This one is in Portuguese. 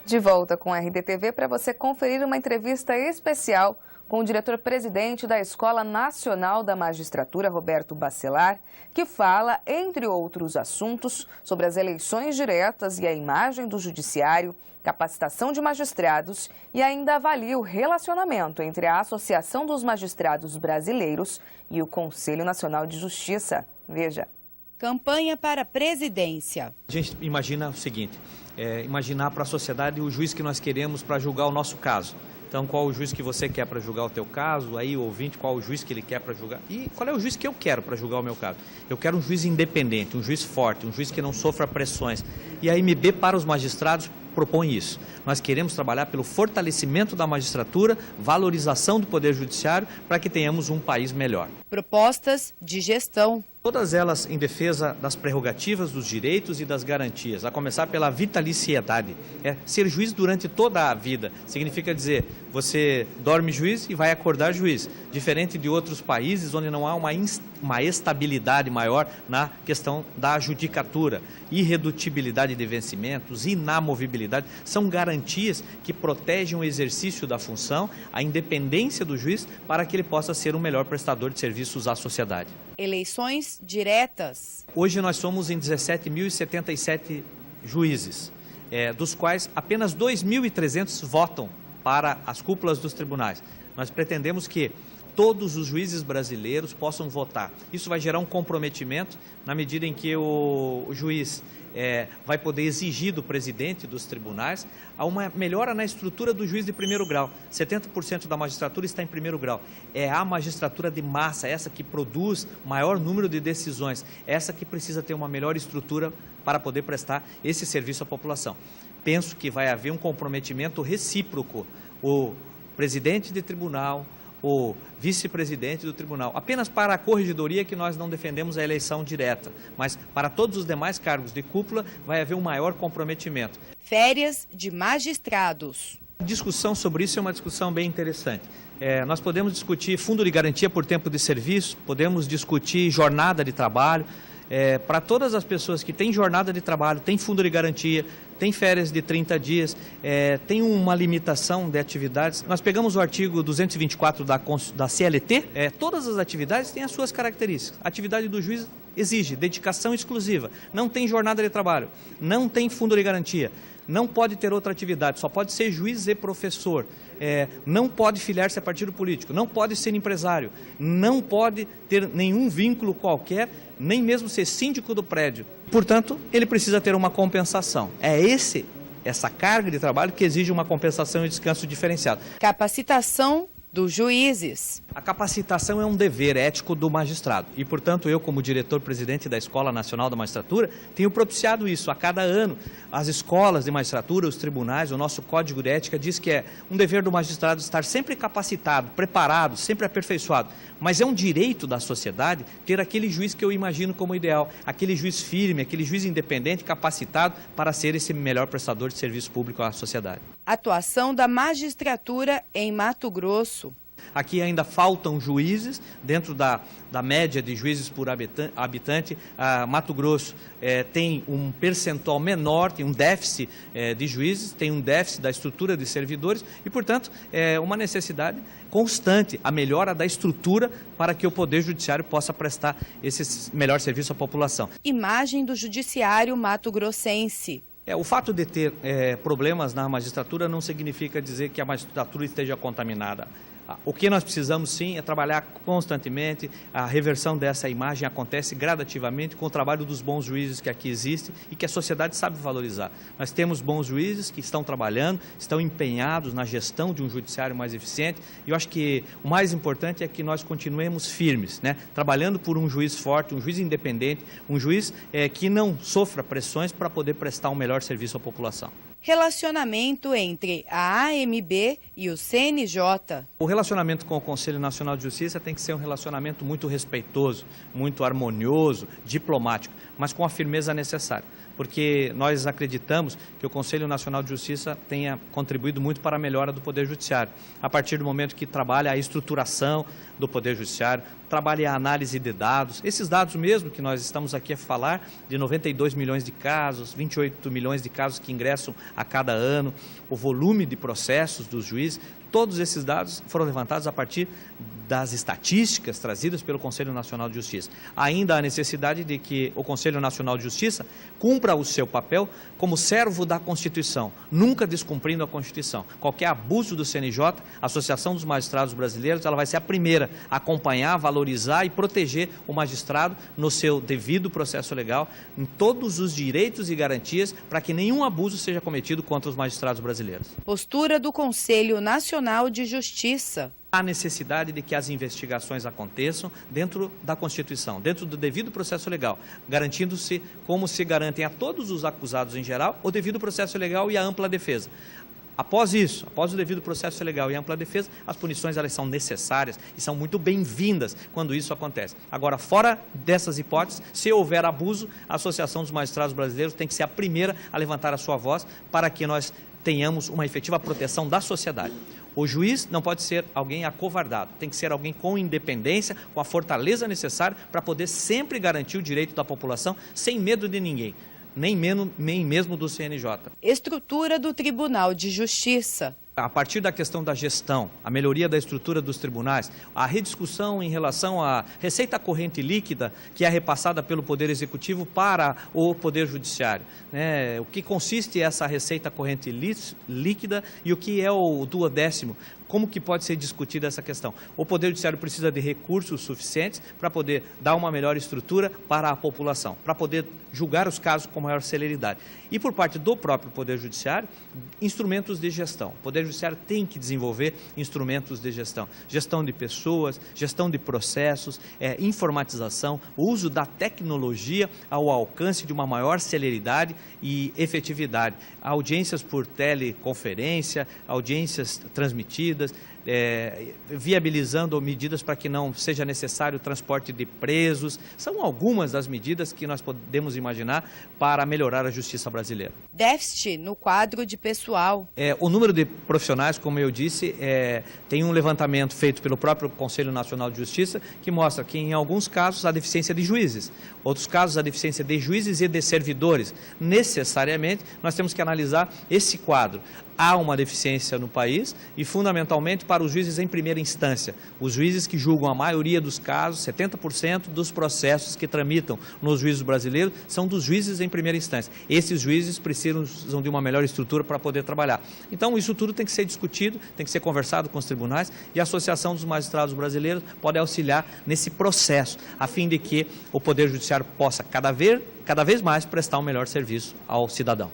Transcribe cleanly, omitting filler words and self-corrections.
De volta com a RDTV para você conferir uma entrevista especial com o diretor-presidente da Escola Nacional da Magistratura, Roberto Bacelar, que fala, entre outros assuntos, sobre as eleições diretas e a imagem do judiciário, capacitação de magistrados e ainda avalia o relacionamento entre a Associação dos Magistrados Brasileiros e o Conselho Nacional de Justiça. Veja. Campanha para a presidência. A gente imagina o seguinte, imaginar para a sociedade o juiz que nós queremos para julgar o nosso caso. Então, qual o juiz que você quer para julgar o teu caso? Aí, o ouvinte, qual o juiz que ele quer para julgar? E qual é o juiz que eu quero para julgar o meu caso? Eu quero um juiz independente, um juiz forte, um juiz que não sofra pressões. E a AMB para os magistrados propõe isso. Nós queremos trabalhar pelo fortalecimento da magistratura, valorização do Poder Judiciário, para que tenhamos um país melhor. Propostas de gestão. Todas elas em defesa das prerrogativas, dos direitos e das garantias, a começar pela vitaliciedade. Ser juiz durante toda a vida significa dizer, você dorme juiz e vai acordar juiz. Diferente de outros países onde não há uma estabilidade maior na questão da judicatura. Irredutibilidade de vencimentos, inamovibilidade, são garantias que protegem o exercício da função, a independência do juiz, para que ele possa ser um melhor prestador de serviços à sociedade. Eleições diretas. Hoje nós somos em 17.077 juízes, dos quais apenas 2.300 votam para as cúpulas dos tribunais. Nós pretendemos que todos os juízes brasileiros possam votar. Isso vai gerar um comprometimento na medida em que o juiz vai poder exigir do presidente dos tribunais uma melhora na estrutura do juiz de primeiro grau. 70% da magistratura está em primeiro grau. É a magistratura de massa, essa que produz maior número de decisões, essa que precisa ter uma melhor estrutura para poder prestar esse serviço à população. Penso que vai haver um comprometimento recíproco. O presidente de tribunal, o vice-presidente do tribunal. Apenas para a corregedoria que nós não defendemos a eleição direta, mas para todos os demais cargos de cúpula vai haver um maior comprometimento. Férias de magistrados. A discussão sobre isso é uma discussão bem interessante. Nós podemos discutir fundo de garantia por tempo de serviço, podemos discutir jornada de trabalho. Para todas as pessoas que têm jornada de trabalho, têm fundo de garantia, têm férias de 30 dias, tem uma limitação de atividades. Nós pegamos o artigo 224 da CLT, todas as atividades têm as suas características. A atividade do juiz exige dedicação exclusiva, não tem jornada de trabalho, não tem fundo de garantia, não pode ter outra atividade, só pode ser juiz e professor. Não pode filiar-se a partido político, não pode ser empresário, não pode ter nenhum vínculo qualquer, nem mesmo ser síndico do prédio. Portanto, ele precisa ter uma compensação. Essa carga de trabalho que exige uma compensação e descanso diferenciado. Capacitação dos juízes. A capacitação é um dever ético do magistrado e, portanto, eu, como diretor-presidente da Escola Nacional da Magistratura, tenho propiciado isso. A cada ano, as escolas de magistratura, os tribunais, o nosso código de ética diz que é um dever do magistrado estar sempre capacitado, preparado, sempre aperfeiçoado. Mas é um direito da sociedade ter aquele juiz que eu imagino como ideal, aquele juiz firme, aquele juiz independente, capacitado para ser esse melhor prestador de serviço público à sociedade. Atuação da magistratura em Mato Grosso. Aqui ainda faltam juízes, dentro da média de juízes por habitante. Mato Grosso tem um percentual menor, tem um déficit de juízes, tem um déficit da estrutura de servidores e, portanto, é uma necessidade constante a melhora da estrutura para que o Poder Judiciário possa prestar esse melhor serviço à população. Imagem do Judiciário mato-grossense. O fato de ter problemas na magistratura não significa dizer que a magistratura esteja contaminada. O que nós precisamos sim é trabalhar constantemente, a reversão dessa imagem acontece gradativamente com o trabalho dos bons juízes que aqui existem e que a sociedade sabe valorizar. Nós temos bons juízes que estão trabalhando, estão empenhados na gestão de um judiciário mais eficiente e eu acho que o mais importante é que nós continuemos firmes, trabalhando por um juiz forte, um juiz independente, um juiz que não sofra pressões para poder prestar um melhor serviço à população. Relacionamento entre a AMB e o CNJ. O relacionamento com o Conselho Nacional de Justiça tem que ser um relacionamento muito respeitoso, muito harmonioso, diplomático, mas com a firmeza necessária, porque nós acreditamos que o Conselho Nacional de Justiça tenha contribuído muito para a melhora do Poder Judiciário, a partir do momento que trabalha a estruturação do Poder Judiciário, trabalha a análise de dados, esses dados mesmo que nós estamos aqui a falar, de 92 milhões de casos, 28 milhões de casos que ingressam a cada ano, o volume de processos dos juízes, todos esses dados foram levantados a partir das estatísticas trazidas pelo Conselho Nacional de Justiça. Ainda há necessidade de que o Conselho Nacional de Justiça cumpra o seu papel como servo da Constituição, nunca descumprindo a Constituição. Qualquer abuso do CNJ, a Associação dos Magistrados Brasileiros, ela vai ser a primeira a acompanhar, valorizar e proteger o magistrado no seu devido processo legal, em todos os direitos e garantias, para que nenhum abuso seja cometido contra os magistrados brasileiros. Postura do Conselho Nacional de Justiça. Há necessidade de que as investigações aconteçam dentro da Constituição, dentro do devido processo legal, garantindo-se, como se garantem a todos os acusados em geral, o devido processo legal e a ampla defesa. Após isso, após o devido processo legal e ampla defesa, as punições elas são necessárias e são muito bem-vindas quando isso acontece. Agora, fora dessas hipóteses, se houver abuso, a Associação dos Magistrados Brasileiros tem que ser a primeira a levantar a sua voz para que nós tenhamos uma efetiva proteção da sociedade. O juiz não pode ser alguém acovardado, tem que ser alguém com independência, com a fortaleza necessária para poder sempre garantir o direito da população sem medo de ninguém, nem mesmo do CNJ. Estrutura do Tribunal de Justiça. A partir da questão da gestão, a melhoria da estrutura dos tribunais, a rediscussão em relação à receita corrente líquida que é repassada pelo Poder Executivo para o Poder Judiciário. O que consiste essa receita corrente líquida e o que é o duodécimo? Como que pode ser discutida essa questão? O Poder Judiciário precisa de recursos suficientes para poder dar uma melhor estrutura para a população, para poder julgar os casos com maior celeridade. E por parte do próprio Poder Judiciário, instrumentos de gestão. O Poder Judiciário tem que desenvolver instrumentos de gestão. Gestão de pessoas, gestão de processos, informatização, o uso da tecnologia ao alcance de uma maior celeridade e efetividade. Audiências por teleconferência, audiências transmitidas, viabilizando medidas para que não seja necessário o transporte de presos. São algumas das medidas que nós podemos imaginar para melhorar a justiça brasileira. Déficit no quadro de pessoal. O número de profissionais, como eu disse, tem um levantamento feito pelo próprio Conselho Nacional de Justiça que mostra que em alguns casos há deficiência de juízes, outros casos há deficiência de juízes e de servidores. Necessariamente nós temos que analisar esse quadro. Há uma deficiência no país e fundamentalmente para os juízes em primeira instância. Os juízes que julgam a maioria dos casos, 70% dos processos que tramitam nos juízos brasileiros são dos juízes em primeira instância. Esses juízes precisam de uma melhor estrutura para poder trabalhar. Então isso tudo tem que ser discutido, tem que ser conversado com os tribunais e a Associação dos Magistrados Brasileiros pode auxiliar nesse processo, a fim de que o Poder Judiciário possa cada vez mais prestar um melhor serviço ao cidadão.